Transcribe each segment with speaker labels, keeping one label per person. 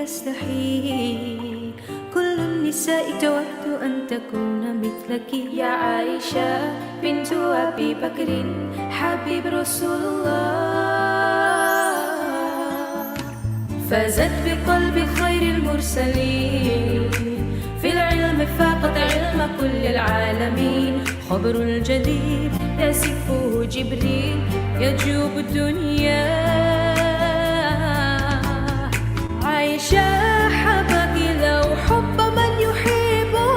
Speaker 1: يستحي كل النساء تود أن تكون مثلك يا عائشة بنت أبي بكر حبيب رسول الله. فازت بقلب خير المرسلين في العلم فاقت علم كل العالمين. خبر الجديد يسفه جبريل يجوب الدنيا. عائشة حبك لو حب من يحبه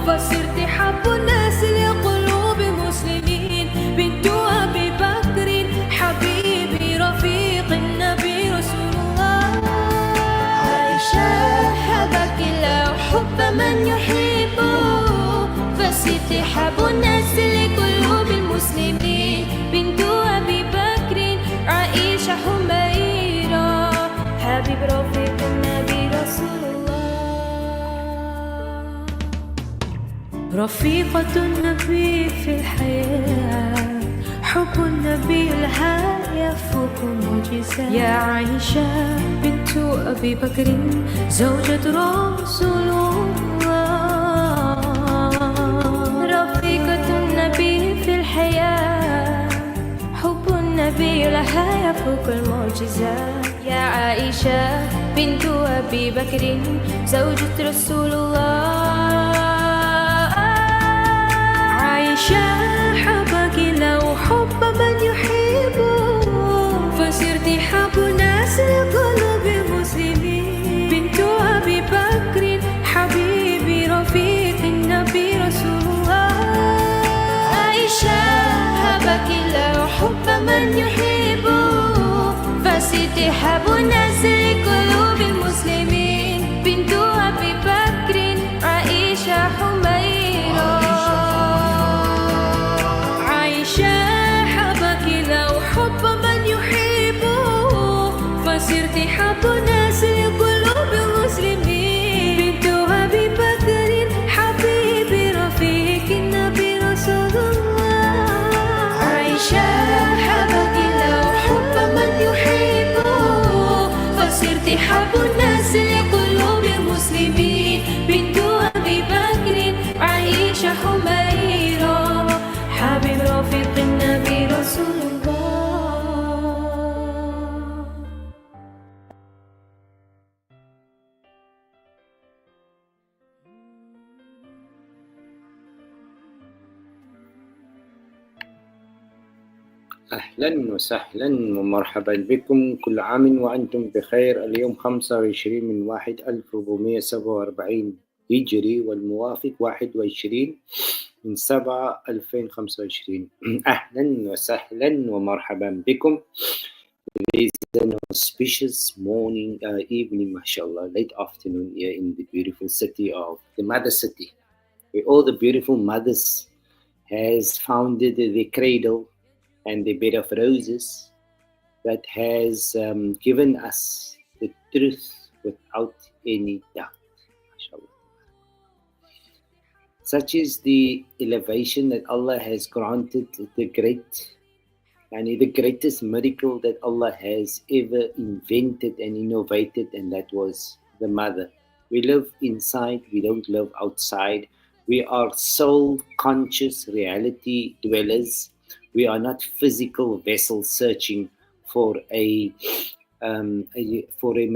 Speaker 1: فصرت حب الناس لقلوب المسلمين. بنت أبي بكر حبيبي رفيق النبي رسول الله. عائشة حبك لو حب من يحبه فصرت حب الناس لقلوب المسلمين. بنت أبي بكر عائشة حميرة حبيب رفيق النبي رسول الله. رفيقة النبي في الحياة حب النبي لها يفوق معجزات. يا عائشة بنت أبي بكر زوجة رسول الله. رفيقة النبي في الحياة حب النبي لها يفوق المعجزات. يا عائشة بنت أبي بكر زوجة رسول الله. عائشة حبك لو حب من يحبه فصرت حب الناس لقلوب المسلمين. بنت أبي بكر حبيبي رفيق النبي رسول الله. عائشة حبك لو حب من يحبه فصرت حب الناس لقلوب المسلمين. بنت أبي بكر عائشة حميرة. عائشة حبك لو حب من يحبه فصرت حب الناس لقلوب المسلمين. بنت أبي بكر حبيبي رفيق النبي رسول الله. عائشة حبك لو حب من يحبه فصرت حب الناس لقلوب المسلمين. بنت أبي بكر عائشة حميرة حبيب رفيق النبي رسول الله.
Speaker 2: أهلا وسهلا ومرحبا بكم. كل عام وأنتم بخير. اليوم 25 من 1447 هجري والموافق 21 من 7 2025. أهلا وسهلا ومرحبا بكم. It is an auspicious morning, evening, mashallah, late afternoon here in the beautiful city of the mother city, where all the beautiful mothers has founded the cradle and the bed of roses that has given us the truth without any doubt. MashaAllah. Such is the elevation that Allah has granted, the greatest miracle that Allah has ever invented and innovated, and that was the mother. We live inside, we don't live outside. We are soul conscious reality dwellers. We are not physical vessels searching for a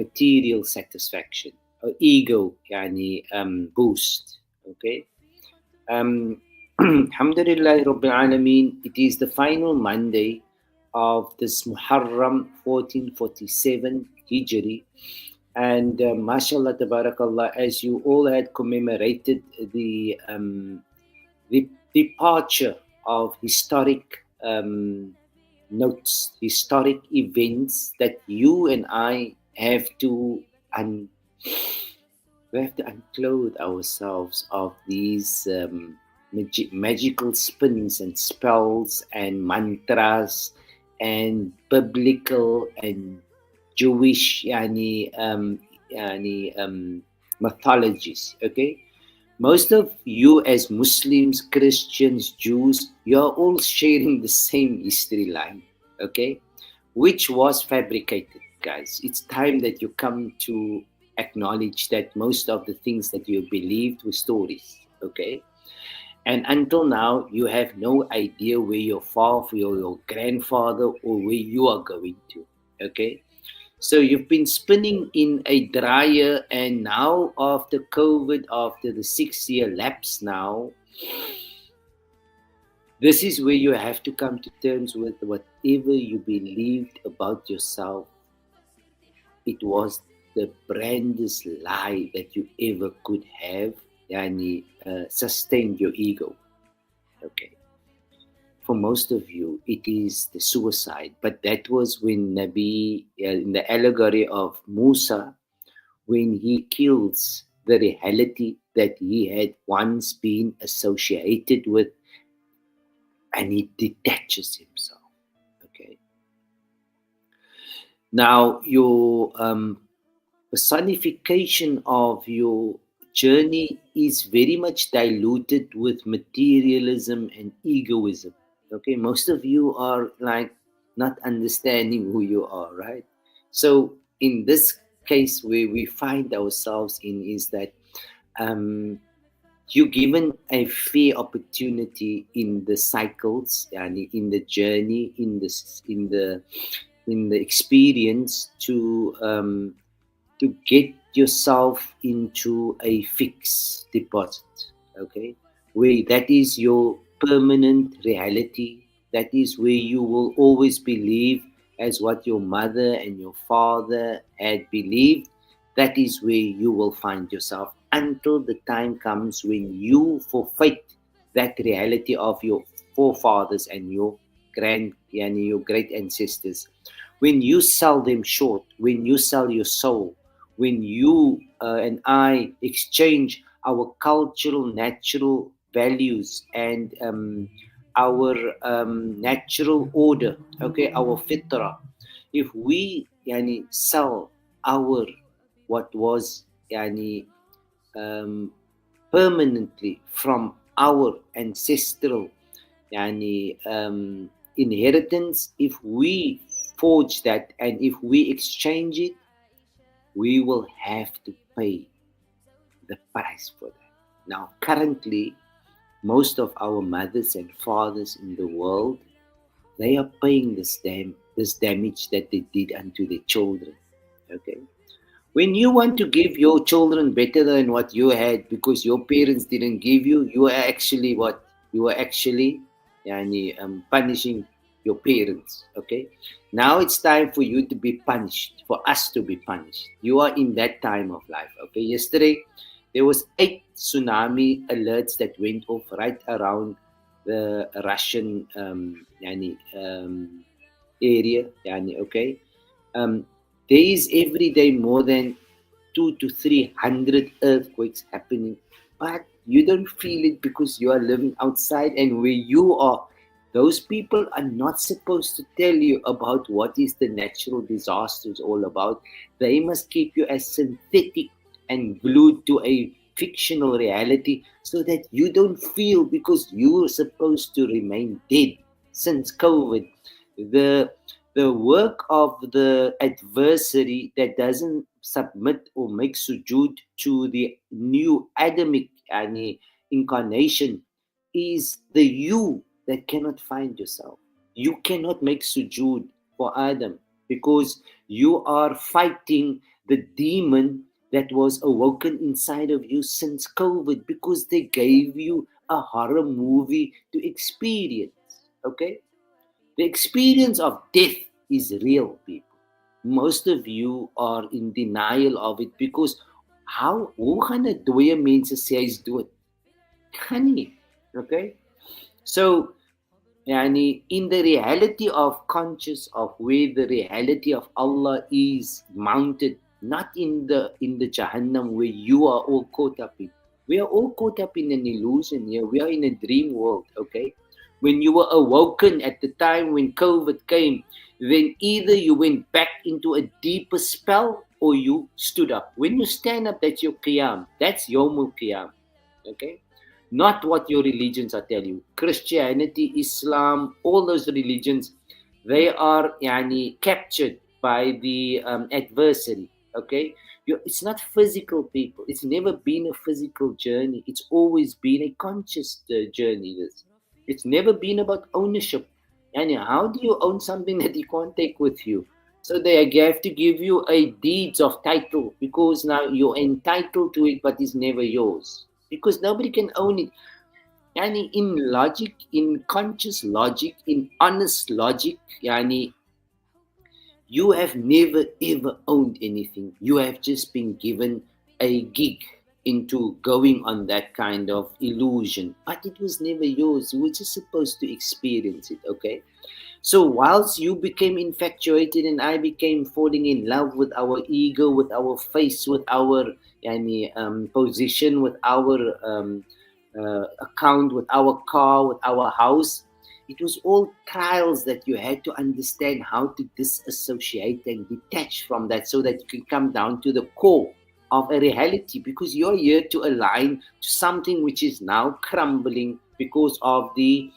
Speaker 2: material satisfaction or ego boost. Okay. Alhamdulillah Rabbil Alameen. It is the final Monday of this Muharram 1447 Hijri, and mashallah tabarakallah, as you all had commemorated the departure of historic notes, historic events that you and I have to unclothe ourselves of these magical spins and spells and mantras and biblical and Jewish mythologies. Okay, most of you as Muslims, Christians, Jews, you are all sharing the same history line, okay, which was fabricated. guys. It's time that you come to acknowledge that most of the things that you believed were stories, okay? And until now, you have no idea where your father, your grandfather, or where you are going to, okay? So you've been spinning in a dryer, and now after COVID, after the 6 year lapse now, this is where you have to come to terms with whatever you believed about yourself. It was the grandest lie that you ever could have, yani, sustained your ego. Okay. For most of you, it is the suicide. But that was when Nabi, in the allegory of Musa, when he kills the reality that he had once been associated with, and he detaches himself. Okay. Now, your personification of your journey is very much diluted with materialism and egoism. Okay, most of you are like not understanding who you are, right? So, in this case, where we find ourselves in is that you're given a fair opportunity in the cycles and in the journey, in the experience to get yourself into a fixed deposit, okay, where that is your permanent reality. That is where you will always believe as what your mother and your father had believed. That is where you will find yourself until the time comes when you forfeit that reality of your forefathers and your and your great ancestors. When you sell them short, when you sell your soul, when you and I exchange our cultural, natural values and our natural order, okay, our fitra, if we sell our what was um, permanently from our ancestral inheritance, if we forge that and if we exchange it, we will have to pay the price for that. Now, currently, most of our mothers and fathers in the world, they are paying this damage that they did unto their children. Okay. When you want to give your children better than what you had because your parents didn't give you, you are actually what? You are actually punishing your parents. Okay? Now it's time for you to be punished, for us to be punished. You are in that time of life. Okay? Yesterday, there was 8 tsunami alerts that went off right around the Russian area. Okay? Um, there is every day more than 200 to 300 earthquakes happening, but you don't feel it because you are living outside and where you are. Those people are not supposed to tell you about what is the natural disasters all about. They must keep you as synthetic and glued to a fictional reality so that you don't feel because you're supposed to remain dead since COVID. The the work of the adversary that doesn't submit or make sujood to the new Adamic incarnation is the you that cannot find yourself. You cannot make sujood for Adam because you are fighting the demon that was awoken inside of you since COVID because they gave you a horror movie to experience. Okay? The experience of death is real, people. Most of you are in denial of it because hoe gaan 'n dooie mense sê hy's dood? Gaan nie. Okay? So, in the reality of conscious of where the reality of Allah is mounted, not in the Jahannam where you are all caught up in. We are all caught up in an illusion here. We are in a dream world, okay? When you were awoken at the time when COVID came, then either you went back into a deeper spell or you stood up. When you stand up, that's your qiyam. That's yawmul qiyam, okay? Not what your religions are telling you. Christianity, Islam, all those religions, they are captured by the adversary. Okay, it's not physical, people. It's never been a physical journey. It's always been a conscious journey. It's never been about ownership. And how do you own something that you can't take with you? So they have to give you a deeds of title, because now you're entitled to it, but it's never yours, because nobody can own it. Yani in logic, in conscious logic, in honest logic, yani you have never ever owned anything. You have just been given a gig into going on that kind of illusion, but it was never yours. You were just supposed to experience it, okay? So whilst you became infatuated and I became falling in love with our ego, with our face, with our position, with our account, with our car, with our house, it was all trials that you had to understand how to disassociate and detach from that, so that you can come down to the core of a reality, because you're here to align to something which is now crumbling because of the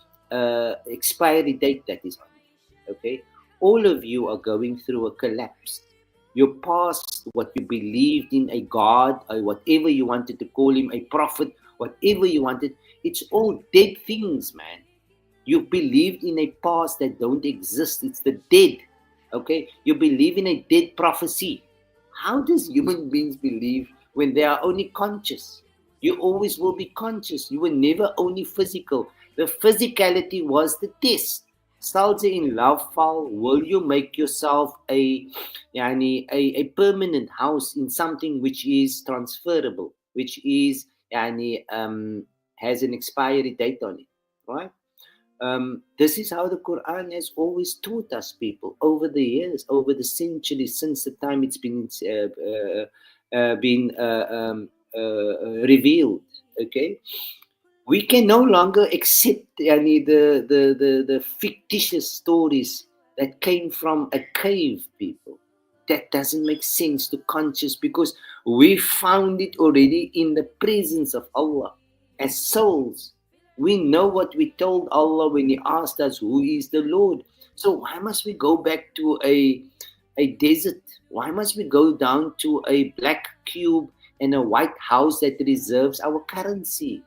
Speaker 2: expiry date that is on it. Okay, all of you are going through a collapse. Your past, what you believed in, a god or whatever you wanted to call him, a prophet, whatever you wanted, it's all dead things, man. You believed in a past that don't exist. It's the dead. Okay? You believe in a dead prophecy. How does human beings believe when they are only conscious? You always will be conscious. You were never only physical. The physicality was the test. Stel jy in love val, will you make yourself a permanent house in something which is transferable, which is has an expiry date on it, right? This is how the Quran has always taught us, people, over the years, over the centuries, since the time it's been revealed. Okay, we can no longer accept the fictitious stories that came from a cave, people. That doesn't make sense to conscious, because we found it already in the presence of Allah as souls. We know what we told Allah when He asked us, who is the Lord? So why must we go back to a desert? Why must we go down to a black cube and a white house that reserves our currency?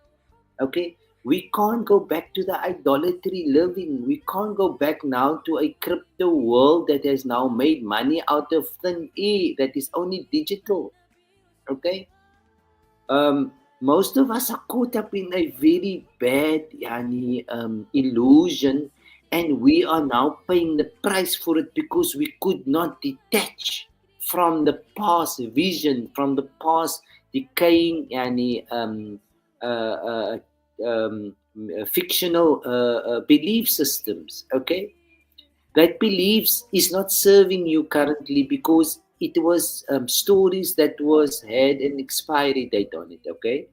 Speaker 2: Okay, we can't go back to the idolatry living. We can't go back now to a crypto world that has now made money out of thin air, that is only digital. Okay, most of us are caught up in a very bad illusion, and we are now paying the price for it, because we could not detach from the past vision, from the past decaying uh, um, fictional belief systems. Okay, that beliefs is not serving you currently, because it was stories that was had an expiry date on it. Okay,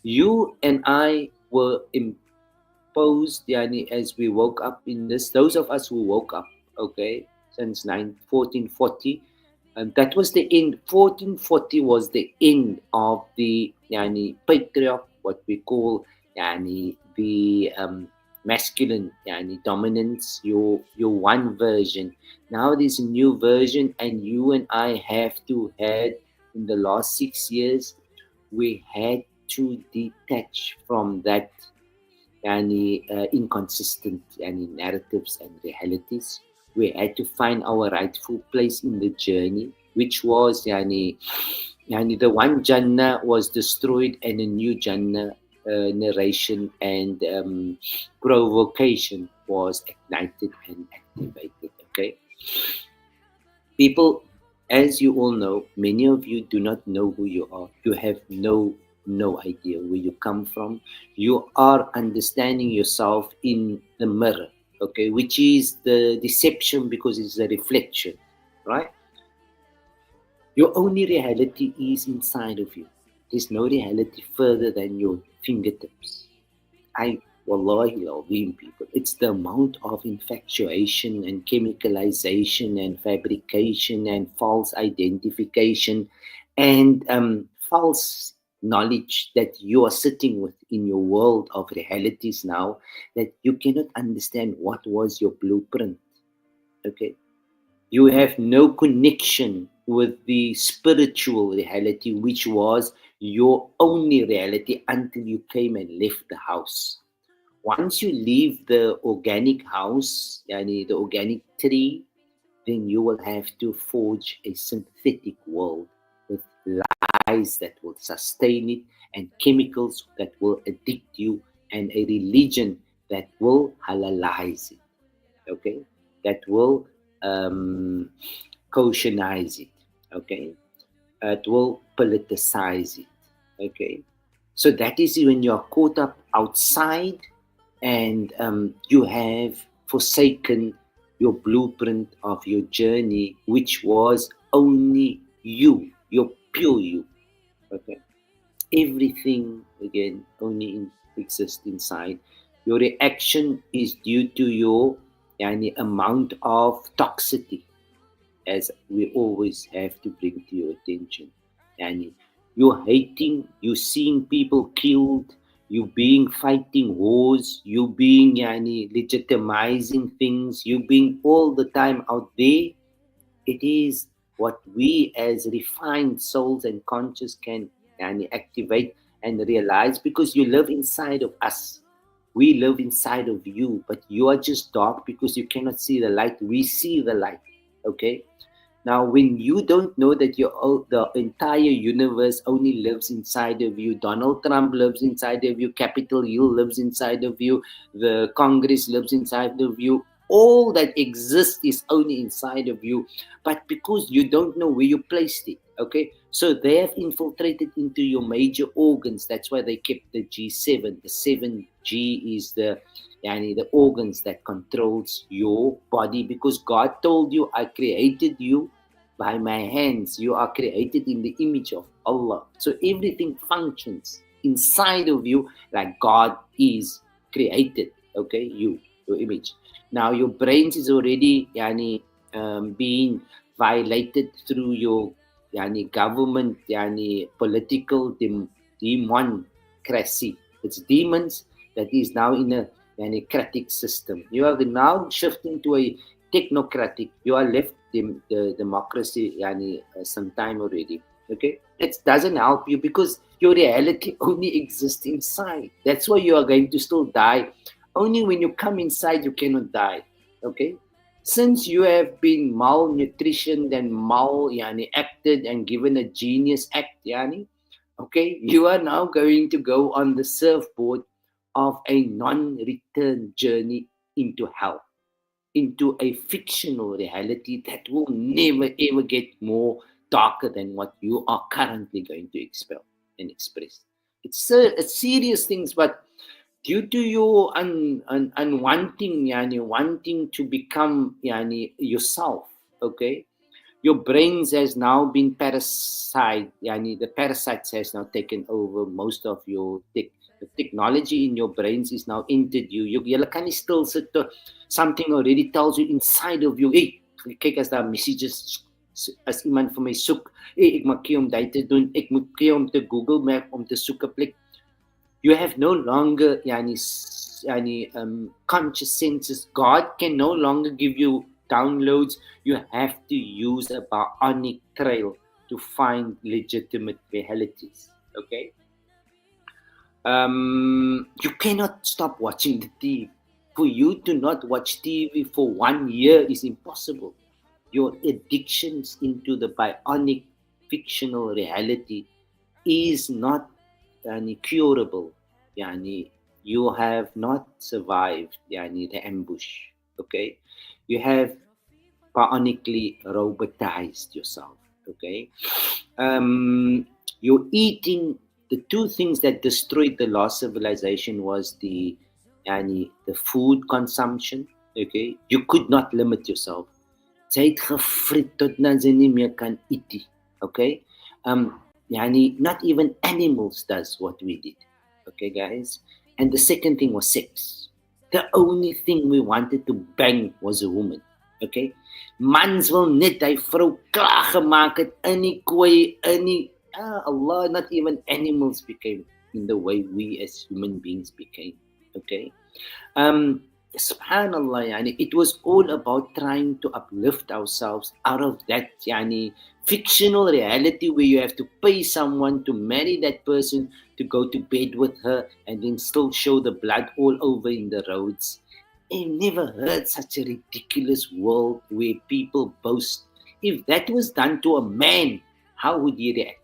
Speaker 2: you and I were imposed, as we woke up in this. Those of us who woke up, okay, since 1440, and that was the end. 1440 was the end of the patriarch, what we call the masculine dominance. Your one version. Now there's a new version, and you and I have to had in the last 6 years, we had to detach from that inconsistent narratives and realities. We had to find our rightful place in the journey, which was the one Jannah was destroyed and a new Jannah narration and provocation was ignited and activated. Okay, people, as you all know, many of you do not know who you are. You have no idea where you come from. You are understanding yourself in the mirror, okay, which is the deception, because it's a reflection, right? Your only reality is inside of you. There's no reality further than your fingertips. Wallahi Azim, people, it's the amount of infatuation and chemicalization and fabrication and false identification and false knowledge that you are sitting with in your world of realities now, that you cannot understand what was your blueprint. Okay, You have no connection with the spiritual reality, which was your only reality until you came and left the house. Once you leave the organic house, yani the organic tree, then you will have to forge a synthetic world with lies that will sustain it and chemicals that will addict you and a religion that will halalize it, okay? That will um, cautionize it, okay? It will politicize it, okay? So that is when you are caught up outside and you have forsaken your blueprint of your journey, which was only you, your pure you. Okay, everything again only exists inside. Your reaction is due to your amount of toxicity, as we always have to bring to your attention. And you're hating, you're seeing people killed, you being fighting wars, you being legitimizing things, you being all the time out there. It is what we as refined souls and conscious can activate and realize, because you live inside of us. We live inside of you, but you are just dark because you cannot see the light. We see the light. Okay, now, when you don't know that the entire universe only lives inside of you, Donald Trump lives inside of you, Capitol Hill lives inside of you, the Congress lives inside of you, all that exists is only inside of you. But because you don't know where you placed it, okay? So they have infiltrated into your major organs. That's why they kept the G7. The 7G is the organs that controls your body, because God told you, I created you by my hands. You are created in the image of Allah. So everything functions inside of you like God is created. Okay, your image. Now your brains is already being violated through your government political democracy. It's demons that is now in a democratic system. You are now shifting to a technocratic. You are left the democracy some time already. Okay, it doesn't help you because your reality only exists inside. That's why you are going to still die. Only when you come inside you cannot die. Okay, since you have been malnutritioned and acted and given a genius act, okay, you are now going to go on the surfboard of a non-return journey into hell, into a fictional reality that will never ever get more darker than what you are currently going to expel and express. It's serious things, but due to your unwanting, wanting to become yourself, okay, your brains has now been parasite. The parasites has now taken over most of your the technology in your brains is now entered you. You can still sit to something already tells you inside of you. Hey, kyk as daar messages as iemand vir my soek. Hey, ek maak hier om dit te doen. Ek moet keer om te Google Map om te soek 'n plek. You have no longer conscious senses. God can no longer give you downloads. You have to use a bionic trail to find legitimate realities. Okay. You cannot stop watching the TV. For you to not watch TV for 1 year is impossible. Your addictions into the bionic fictional reality is not curable. You have not survived the ambush. Okay, you have bionically robotized yourself. Okay, you're eating. The two things that destroyed the lost civilization was the food consumption. Okay, you could not limit yourself. Sy het gefrit tot na sy nie meer kan eet nie. Okay, not even animals does what we did. Okay, guys. And the second thing was sex. The only thing we wanted to bang was a woman. Okay, mans wil net hy vrou klaar gemaak het in die kooi, in die Allah. Not even animals became in the way we as human beings became. Okay, Subhanallah, yani, it was all about trying to uplift ourselves out of that fictional reality where you have to pay someone to marry that person, to go to bed with her, and then still show the blood all over in the roads. I never heard such a ridiculous world where people boast. If that was done to a man, how would he react?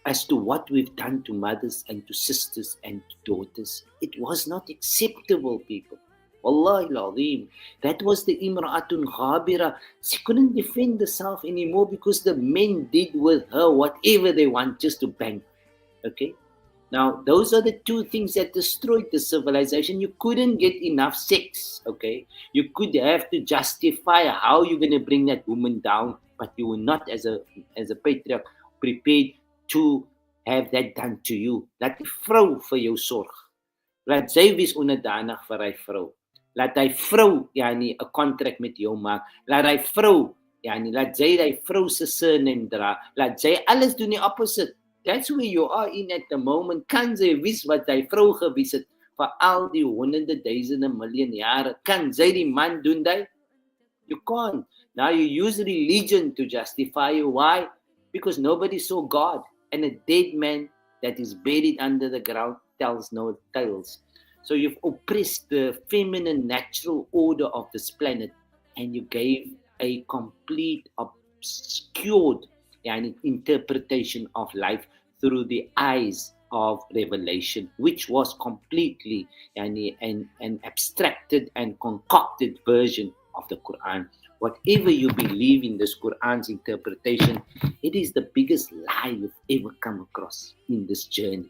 Speaker 2: As to what we've done to mothers and to sisters and to daughters, it was not acceptable, people. Wallahi al-Azim. That was the Imra'atun Ghabira. She couldn't defend herself anymore because the men did with her whatever they want just to bang. Okay? Now, those are the two things that destroyed the civilization. You couldn't get enough sex, okay? You could have to justify how you're going to bring that woman down, but you were not, as a patriarch, prepared to have that done to you. Laat die vrou vir jou sorg. Laat sy wees onderdanig vir hy vrou. Laat hy vrou 'n contract met jou maak. Laat hy vrou, laat sy die vrou se surname dra. Laat sy alles doen die opposite. That's where you are in at the moment. Kan sy wys wat hy vrou gewys het vir al die honderde duisende miljoen jare? Kan sy die man doen dit? You can't. Now you use religion to justify you. Why? Because nobody saw God. And a dead man that is buried under the ground tells no tales. So you've oppressed the feminine natural order of this planet, and you gave a complete obscured interpretation of life through the eyes of revelation, which was completely an abstracted and concocted version of the Quran. Whatever you believe in this Quran's interpretation, it is the biggest lie you've ever come across in this journey.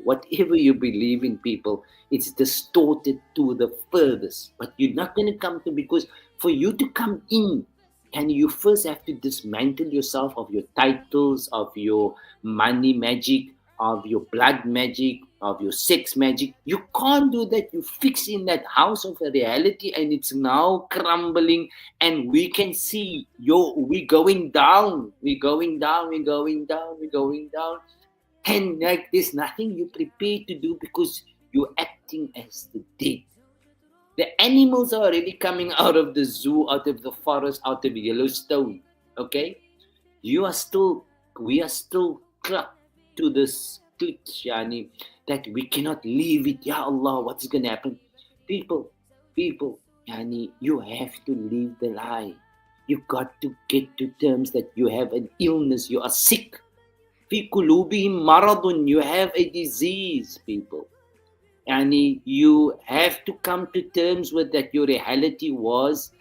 Speaker 2: Whatever you believe in, people, it's distorted to the furthest. But you're not going to come to, because for you to come in, and you first have to dismantle yourself of your titles, of your money magic, of your blood magic, of your sex magic. You can't do that. You fix in that house of a reality, and it's now crumbling, and we can see we're going down, we're going down, we're going down, we're going down. And like there's nothing you prepared to do because you're acting as the dead. The animals are already coming out of the zoo, out of the forest, out of Yellowstone. Okay? We are still clucked to this glitch, that we cannot leave it. Ya Allah, what is going to happen? People, you have to leave the lie. You got to get to terms that you have an illness, you are sick. Fi qulubihim maradun, you have a disease, people. You have to come to terms with that your reality was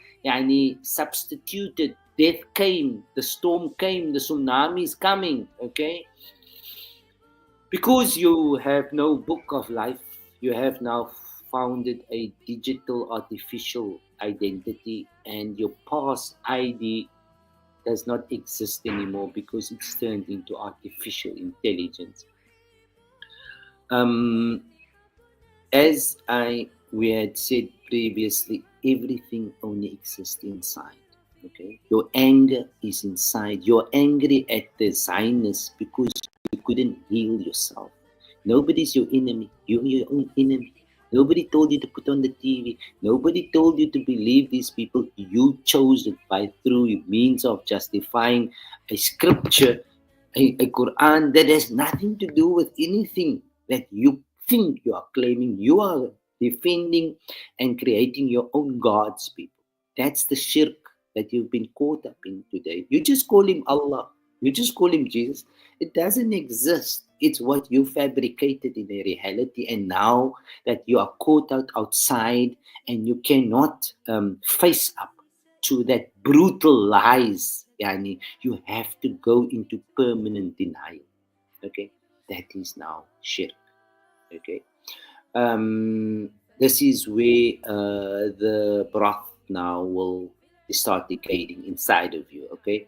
Speaker 2: substituted. Death came, the storm came, the tsunami is coming, okay? Because you have no book of life, you have now founded a digital artificial identity, and your past ID does not exist anymore because it's turned into artificial intelligence. As we had said previously, everything only exists inside. Okay, your anger is inside. You're angry at the Zionists because you couldn't heal yourself. Nobody's your enemy. You're your own enemy. Nobody told you to put on the TV. Nobody told you to believe these people. You chose it through means of justifying a scripture, a Quran that has nothing to do with anything that you think you are claiming. You are defending and creating your own gods, people. That's the shirk that you've been caught up in today. You just call him Allah. You just call him Jesus. It doesn't exist. It's what you fabricated in a reality. And now that you are caught outside and you cannot face up to that brutal lies, you have to go into permanent denial. Okay? That is now shirk. Okay? This is where the broth now will start decaying inside of you. Okay?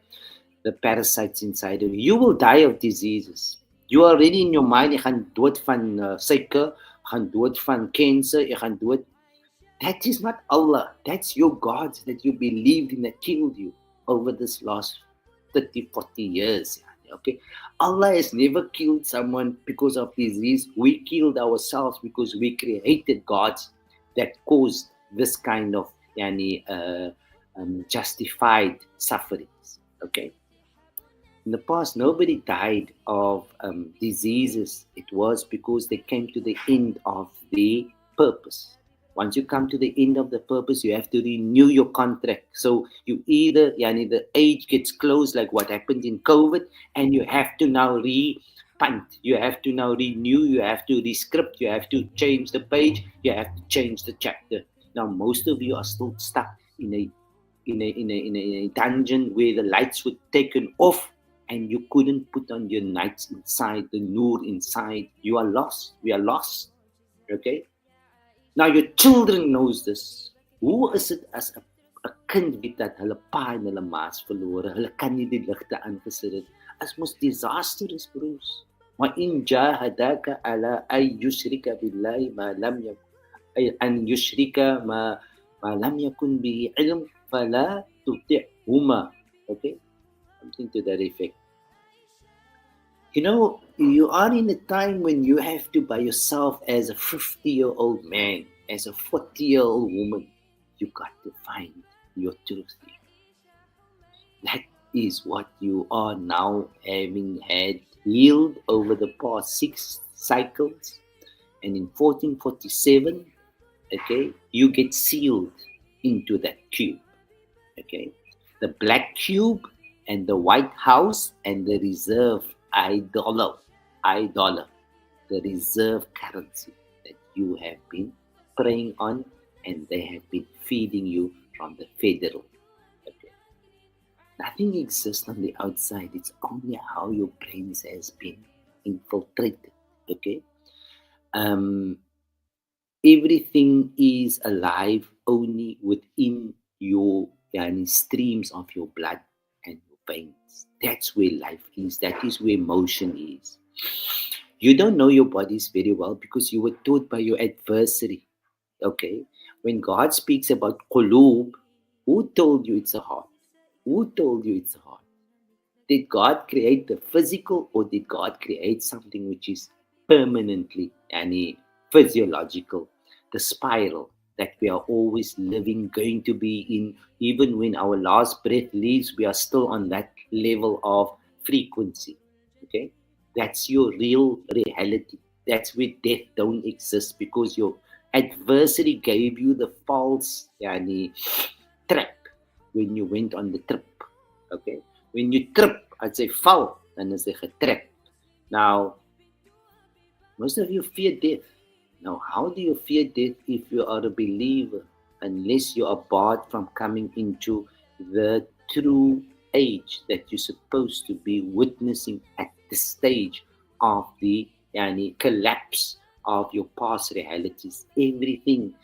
Speaker 2: The parasites inside of you. You will die of diseases. You are already in your mind, jy gaan dood van suiker, jy gaan dood van cancer, jy gaan dood. That is not Allah. That's your gods that you believed in that killed you over this last 30, 40 years. Okay? Allah has never killed someone because of disease. We killed ourselves because we created gods that caused this kind of justified sufferings. Okay. In the past, nobody died of diseases. It was because they came to the end of the purpose. Once you come to the end of the purpose, you have to renew your contract. So you either, the age gets closed, like what happened in COVID, and you have to now punt. You have to now renew. You have to rescript. You have to change the page. You have to change the chapter. Now, most of you are still stuck in a dungeon where the lights were taken off and you couldn't put on your nights inside, the noor inside. You are lost. We are lost. Okay? Now your children knows this. Hoe is dit as 'n kind weet dat hulle pa en hulle ma's verloor, hulle kan nie die ligte aangesit het. As mos disastrous, broers. Maar in jahadaka ala ay yushrika billahi ma lam yakun an yushrika ma lam yakun bihi ilm fala tuti'huma. Okay? Something to that effect. You are in a time when you have to, by yourself, as a 50-year-old man, as a 40-year-old woman, you got to find your truth. That is what you are now having had healed over the past 6 cycles. And in 1447, okay, you get sealed into that cube. Okay, the black cube and the white house and the reserve idol, the reserve currency that you have been preying on, and they have been feeding you from the federal. Okay. Nothing exists on the outside. It's only how your brains has been infiltrated. Okay. Everything is alive only within your streams of your blood and your veins. That's where life is. That is where motion is. You don't know your bodies very well because you were taught by your adversary. Okay? When God speaks about qulub, who told you it's a heart? Who told you it's a heart? Did God create the physical, or did God create something which is permanently physiological? The spiral that we are always living, going to be in, even when our last breath leaves, we are still on that level of frequency. Okay? That's your real reality. That's where death don't exist, because your adversary gave you the false trap when you went on the trip. Okay? When you trip, I'd say val, dan is jy getrap. Now, most of you fear death. Now, how do you fear death if you are a believer, unless you are barred from coming into the true age that you're supposed to be witnessing at the stage of the collapse of your past realities? Everything.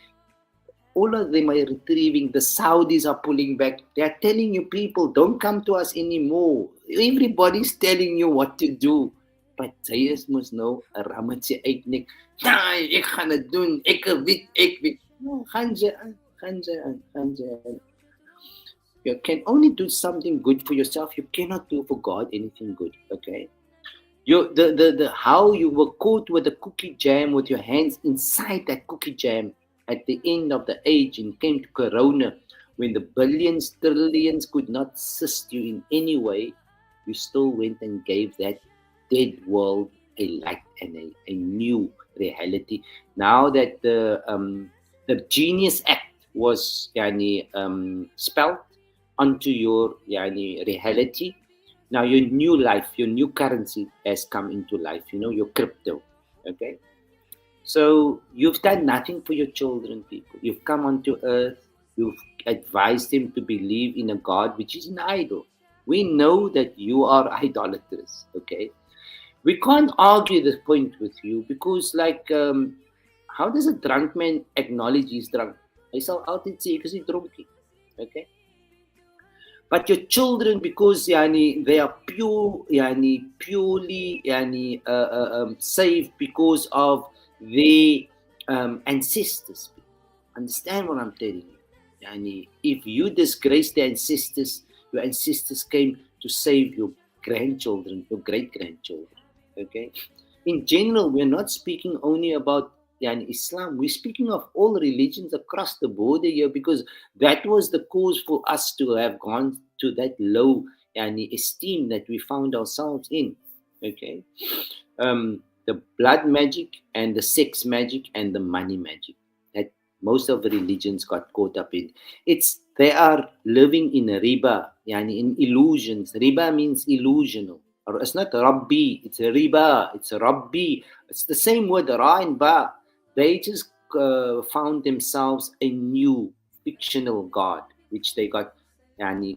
Speaker 2: All of them are retrieving. The Saudis are pulling back. They are telling you, people, don't come to us anymore. Everybody's telling you what to do. But jy must know, 'n rammetje uitnek. Ja, ek gaan dit doen. Ek weet. No, gaan jy aan. You can only do something good for yourself. You cannot do for God anything good. Okay? How you were caught with a cookie jam, with your hands inside that cookie jam at the end of the age, and came to Corona, when the billions, trillions could not assist you in any way, you still went and gave that dead world a light and a new reality. Now that the Genius Act was spelled onto your reality, now your new life, your new currency has come into life, your crypto. Okay? So you've done nothing for your children, people. You've come onto earth, you've advised them to believe in a God which is an idol. We know that you are idolatrous, okay? We can't argue this point with you because, how does a drunk man acknowledge he's drunk? Hy sal altyd sê, ek is nie dronkie, okay? But your children, because they are purely saved because of their ancestors. Understand what I'm telling you? If you disgrace the ancestors, your ancestors came to save your grandchildren, your great-grandchildren. Okay? In general, we're not speaking only about Islam. We're speaking of all religions across the border here, because that was the cause for us to have gone to that low esteem that we found ourselves in. Okay, the blood magic and the sex magic and the money magic that most of the religions got caught up in. They are living in a riba, in illusions. Riba means illusional. Or it's not Rabbi, it's a riba, it's a Rabbi. It's the same word, Ra and Ba. They just found themselves a new fictional God, which they got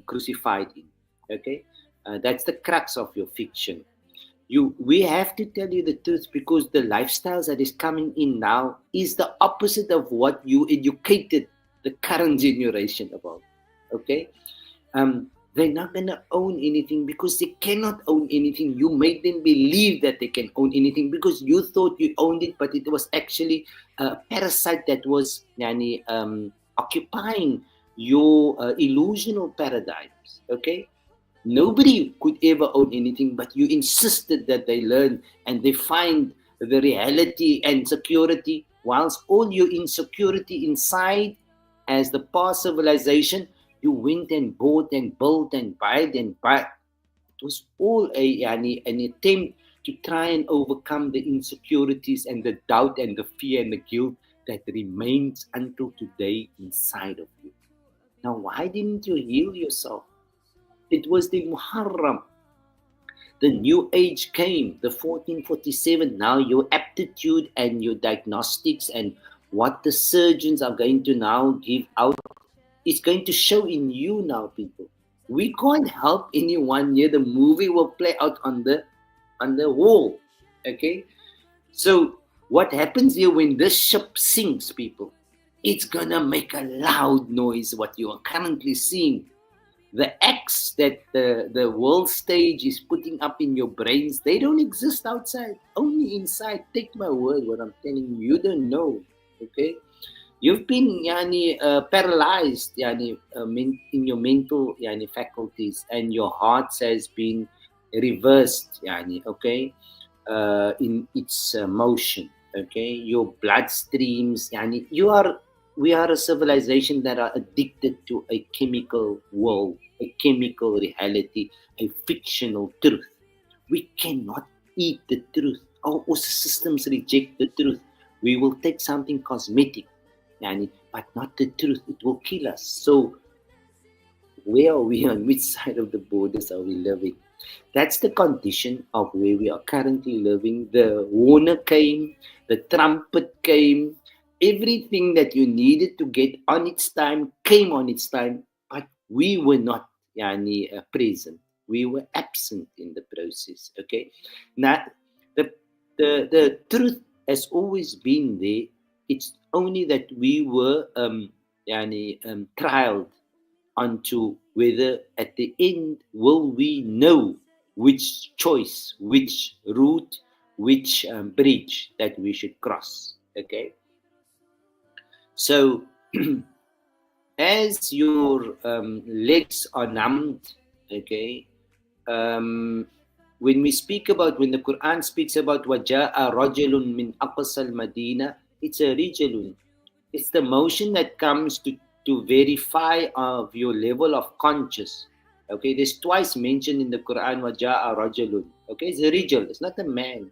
Speaker 2: crucified in. Okay, that's the crux of your fiction. We have to tell you the truth, because the lifestyles that is coming in now is the opposite of what you educated the current generation about. Okay, they're not gonna own anything because they cannot own anything. You made them believe that they can own anything because you thought you owned it, but it was actually a parasite that was occupying your illusional paradigms. Okay, nobody could ever own anything, but you insisted that they learn and they find the reality and security, whilst all your insecurity inside, as the past civilization, you went and bought and built and buy and buy. It was all an attempt to try and overcome the insecurities and the doubt and the fear and the guilt that remains until today inside of you. Now, why didn't you heal yourself? It was the Muharram. The new age came, the 1447. Now your aptitude and your diagnostics and what the surgeons are going to now give out is going to show in you now, people. We can't help anyone here. The movie will play out on the wall. Okay? So what happens here when this ship sinks, people? It's gonna make a loud noise, what you are currently seeing. The acts that the world stage is putting up in your brains, they don't exist outside, only inside. Take my word, what I'm telling you, you don't know. Okay, you've been paralyzed in your mental faculties, and your heart has been reversed okay, in its motion. Okay, your blood streams, we are a civilization that are addicted to a chemical world, a chemical reality, a fictional truth. We cannot eat the truth. Our systems reject the truth. We will take something cosmetic, but not the truth. It will kill us. So where are we? On which side of the borders are we living? That's the condition of where we are currently living. The Warner came, the trumpet came, everything that you needed to get on its time came on its time, but we were not present. We were absent in the process. Okay, now the truth has always been there. It's only that we were trialed onto whether at the end will we know which choice, which route, which bridge that we should cross. Okay, so as your legs are numbed, okay, when the Quran speaks about وَجَاءَ رَجُلٌ مِّنْ أَقْصَى الْمَدِينَةِ, it's a rijlun. It's the motion that comes to verify of your level of conscious. Okay, there's twice mentioned in the Quran وَجَاءَ رَجُلٌ. Okay, it's a rijal, it's not a man.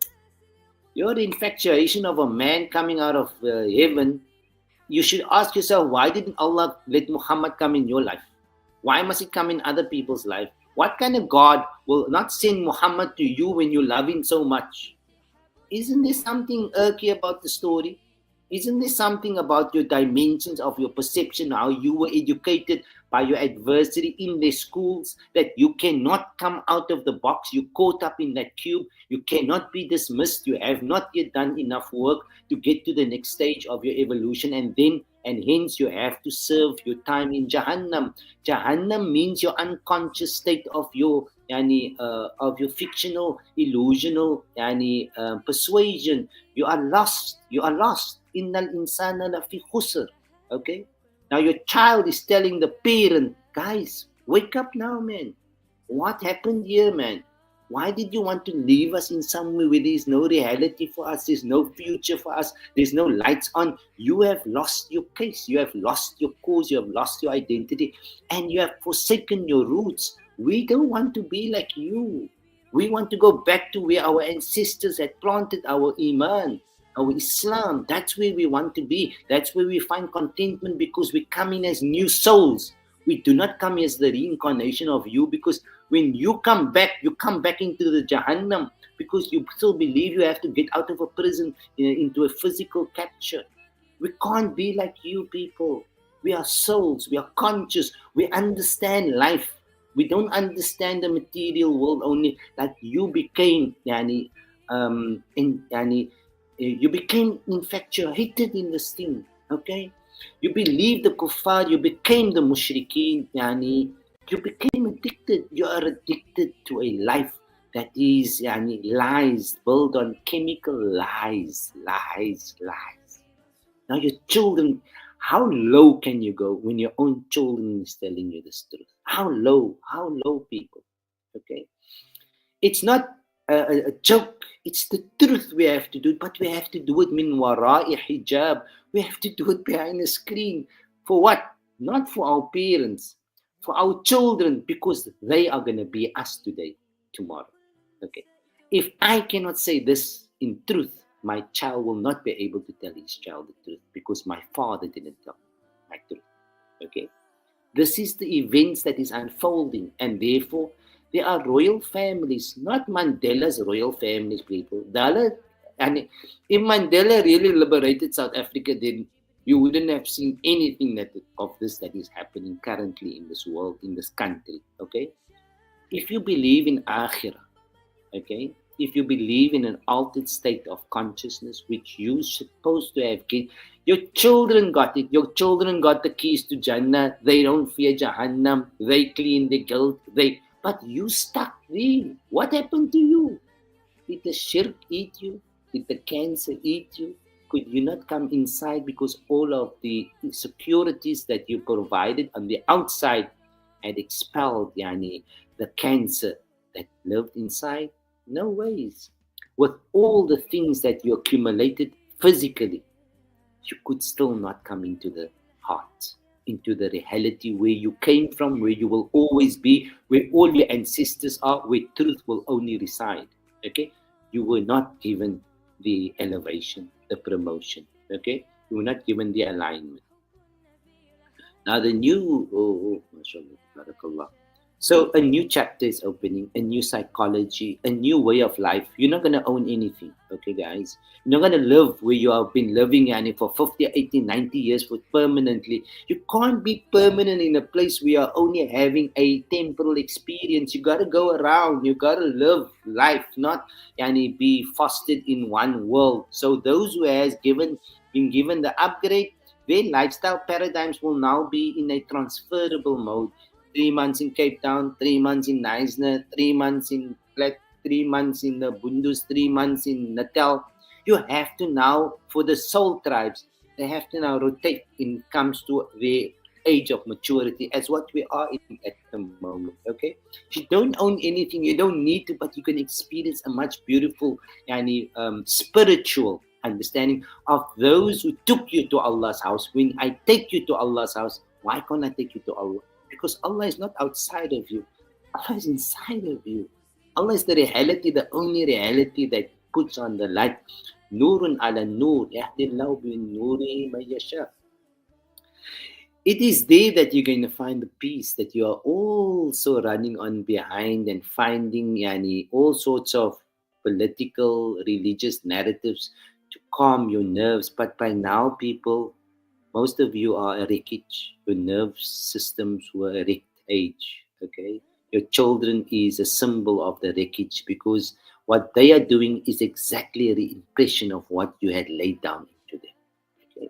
Speaker 2: Your infatuation of a man coming out of heaven, you should ask yourself, why didn't Allah let Muhammad come in your life? Why must he come in other people's life? What kind of God will not send Muhammad to you when you love him so much? Isn't there something irky about the story? Isn't there something about your dimensions of your perception, how you were educated by your adversary in their schools, that you cannot come out of the box? You're caught up in that cube. You cannot be dismissed. You have not yet done enough work to get to the next stage of your evolution, and hence you have to serve your time in Jahannam. Jahannam means your unconscious state of your fictional, illusional persuasion. You are lost. You are lost. Innal insana lafi khusr. Okay? Now your child is telling the parent, guys, wake up now, man. What happened here, man? Why did you want to leave us in some way where there's no reality for us, there's no future for us, there's no lights on? You have lost your case, you have lost your cause, you have lost your identity, and you have forsaken your roots. We don't want to be like you. We want to go back to where our ancestors had planted our Iman, our Islam. That's where we want to be. That's where we find contentment, because we come in as new souls. We do not come as the reincarnation of you, because when you come back into the Jahannam, because you still believe you have to get out of a prison into a physical capture. We can't be like you people. We are souls. We are conscious. We understand life. We don't understand the material world only. Like you became, you became infatuated in this thing. Okay, you believe the kuffar. You became the mushrikeen. You became addicted. You are addicted to a life that is lies, built on chemical lies. Now your children, how low can you go when your own children is telling you this truth? How low people, okay? It's not a joke, it's the truth we have to do, but we have to do it min wara'i hijab. We have to do it behind a screen. For what? Not for our parents, for our children, because they are going to be us today, tomorrow. Okay. If I cannot say this in truth, my child will not be able to tell his child the truth, because my father didn't tell my truth. Okay. This is the events that is unfolding, and therefore there are royal families, not Mandela's royal families, people. And if Mandela really liberated South Africa, then you wouldn't have seen anything of this that is happening currently in this world, in this country. Okay. If you believe in Akhirah, okay, if you believe in an altered state of consciousness, which you're supposed to have gained, your children got it. Your children got the keys to Jannah. They don't fear Jahannam. They clean the guilt. But you stuck there. What happened to you? Did the shirk eat you? Did the cancer eat you? Could you not come inside because all of the securities that you provided on the outside had expelled the cancer that lived inside? No ways. With all the things that you accumulated physically, you could still not come into the heart, into the reality where you came from, where you will always be, where all your ancestors are, where truth will only reside. Okay? You were not given the elevation, the promotion. Okay? You were not given the alignment. Now the new, mashallah, barakallah. So a new chapter is opening, a new psychology, a new way of life. You're not going to own anything, okay, guys? You're not going to live where you have been living for 50, 80, 90 years permanently. You can't be permanent in a place where you're only having a temporal experience. You got to go around. You got to live life, not be fostered in one world. So those who been given the upgrade, their lifestyle paradigms will now be in a transferable mode. 3 months in Cape Town, 3 months in Neisner, 3 months in Plek, 3 months in the Bundus, 3 months in Natal. You have to now, for the soul tribes, they have to now rotate when it comes to the age of maturity, as what we are in at the moment. Okay, you don't own anything, you don't need to, but you can experience a much beautiful spiritual understanding of those who took you to Allah's house. When I take you to Allah's house, why can't I take you to Allah? Because Allah is not outside of you. Allah is inside of you. Allah is the reality, the only reality that puts on the light. Nurun ala nur. Yahdillahu bin nuri man yasha. It is there that you're going to find the peace that you are also running on behind and finding all sorts of political, religious narratives to calm your nerves. But by now, people, most of you are a wreckage. Your nerve systems were a wrecked age. Okay, your children is a symbol of the wreckage, because what they are doing is exactly a reimpression of what you had laid down into them.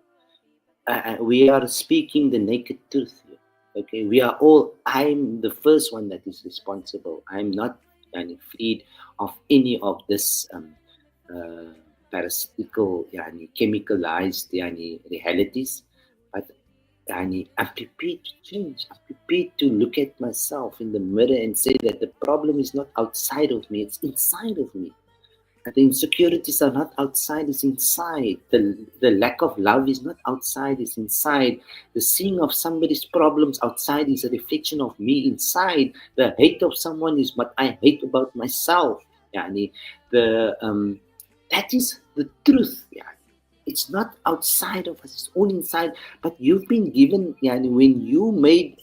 Speaker 2: Okay, we are speaking the naked truth here. Okay, we are all. I'm the first one that is responsible. I'm not freed of any of this parasitical, chemicalized realities. But I'm prepared to change. I'm prepared to look at myself in the mirror and say that the problem is not outside of me, it's inside of me. And the insecurities are not outside, it's inside. The lack of love is not outside, it's inside. The seeing of somebody's problems outside is a reflection of me inside. The hate of someone is what I hate about myself. Yani, that is the truth. Yani. It's not outside of us, it's all inside. But you've been given, yani, when you made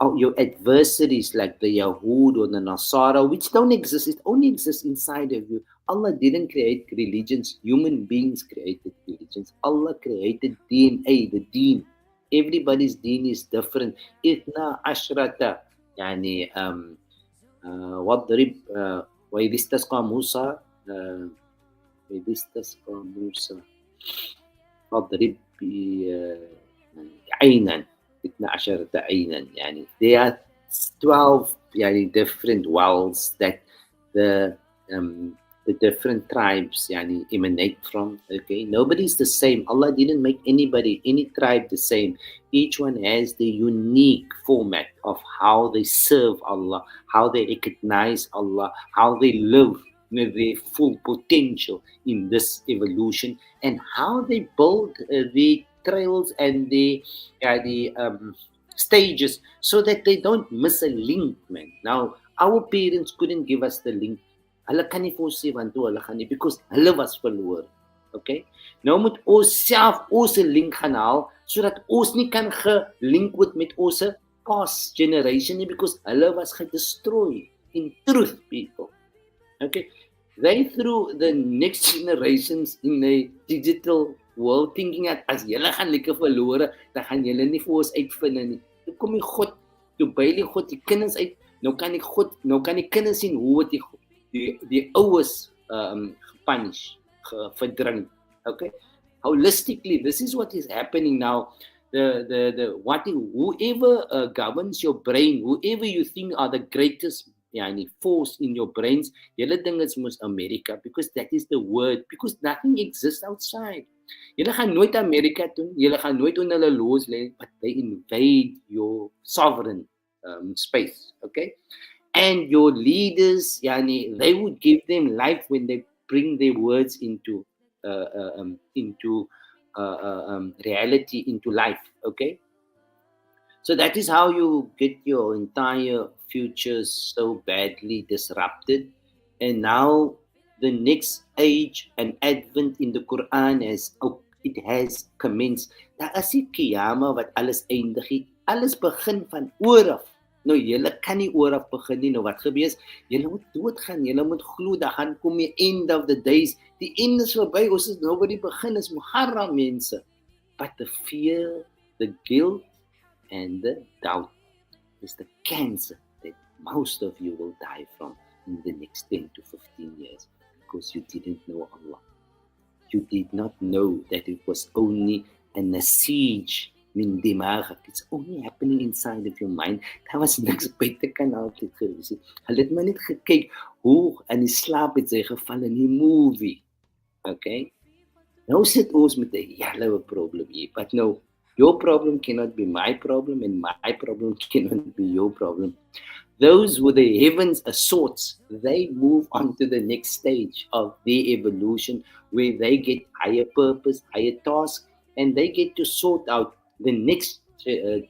Speaker 2: your adversaries like the Yahud or the Nasara, which don't exist, it only exists inside of you. Allah didn't create religions, human beings created religions. Allah created DNA, the deen. Everybody's deen is different. Itna ashrata, yani, وَاضْرِبْ وَإِذِ اسْتَسْقَى مُوسَى وإذ استسقى موسى فاضرب عينا 12 عينا يعني there are 12 يعني different wells that the the different tribes يعني emanate from. Okay, nobody's the same. Allah didn't make anybody, any tribe the same. Each one has the unique format of how they serve Allah, how they recognize Allah, how they live with their full potential in this evolution, and how they build the trails and the stages so that they don't miss a link, man. Now, our parents couldn't give us the link. Hulle kan nie vir ons sê want toe hulle gaan nie, because hulle was verloor. Okay? Nou moet ons self ons link gaan haal sodat ons nie kan gelink word met ons past generation nie, because hulle was gedestroy. In truth, people. Okay? They threw the next generations in a digital world thinking that as julle gaan lekker verlore, dan gaan julle nie vir ons uitvind nie. Toe kom die God, toe bail die God die kinders uit. Nou kan die kinders sien hoe het die ouers gepunish, verdrink. Okay? Holistically, this is what is happening now. Whoever governs your brain, whoever you think are the greatest force in your brains, julle ding is mos America, because that is the word, because nothing exists outside. Julle gaan nooit Amerika toe, julle gaan nooit onder hulle laws lê, but they invade your sovereign space. Okay? And your leaders, they would give them life when they bring their words into reality, into life. Okay, so that is how you get your entire future so badly disrupted. And now the next age and advent in the Quran it has commenced. Daar is die kiyama wat alles eindig, alles begin van ooraf. Nou, julle kan nie ooraf begin nie. Nou, wat gebeur is, julle moet doodgaan, julle moet glo, daar gaan kom die end of the days. Die end is voorbij, ons is nou by die begin, is Moegaram, mense. But the fear, the guilt, and the doubt is the cancer that most of you will die from in the next 10 to 15 years, because you didn't know Allah. You did not know that it was only a siege. It's only happening inside of your mind. Daar was niks buitekant altyd gewees nie. Hulle het maar net gekyk hoe in die slaap het sy geval in die movie. Okay? Nou sit ons met 'n yellow problem hier. But no, your problem cannot be my problem, and my problem cannot be your problem. Those with the heavens assaults, they move on to the next stage of their evolution, where they get higher purpose, higher task, and they get to sort out the next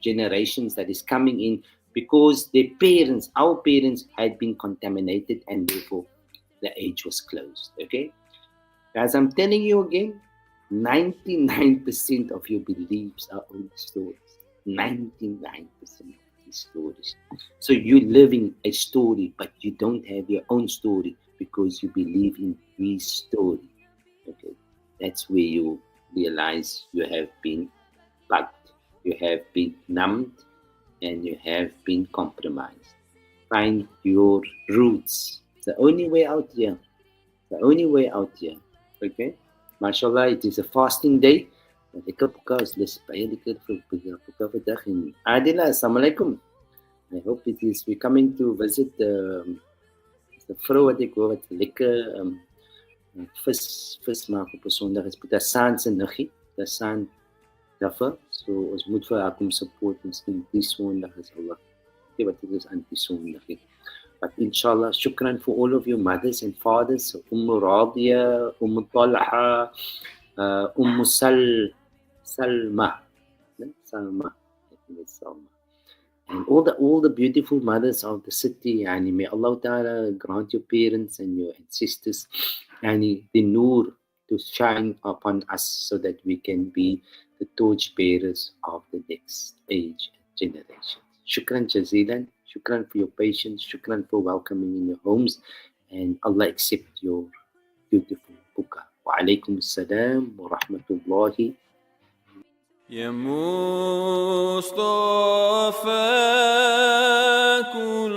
Speaker 2: generations that is coming in, because their parents, our parents, had been contaminated, and therefore the age was closed. Okay? As I'm telling you again, 99% of your beliefs are only stories. 99% of these stories. So you're living a story, but you don't have your own story because you believe in his story. Okay? That's where you realize you have been bugged, you have been numbed, and you have been compromised. Find your roots. It's the only way out here. The only way out here. Okay? MashaAllah, it is a fasting day. Lekker puka is lus baie lekker puka vandag. Adila, assalamualaikum. I hope we're coming to visit the vrou wat ek hoor wat lekker vis maak op 'n Sondag. Is Tassan se niggie. Tassan Dafür. So, ons moet vir haar kom support, miskien die Sondag is Allah. Wat dit is aan die Sondag. But inshallah, shukran for all of your mothers and fathers, Radia, Talha, Salma, Salma, I think it's Salma. And all the beautiful mothers of the city, and may Allah Ta'ala grant your parents and your ancestors and the nur to shine upon us so that we can be the torch bearers of the next age and generation. Shukran jazilan, shukran for your patience, shukran for welcoming in your homes, and Allah accept your beautiful buka. Wa alaikum assalam wa rahmatullahi.
Speaker 3: يا مصطفى كل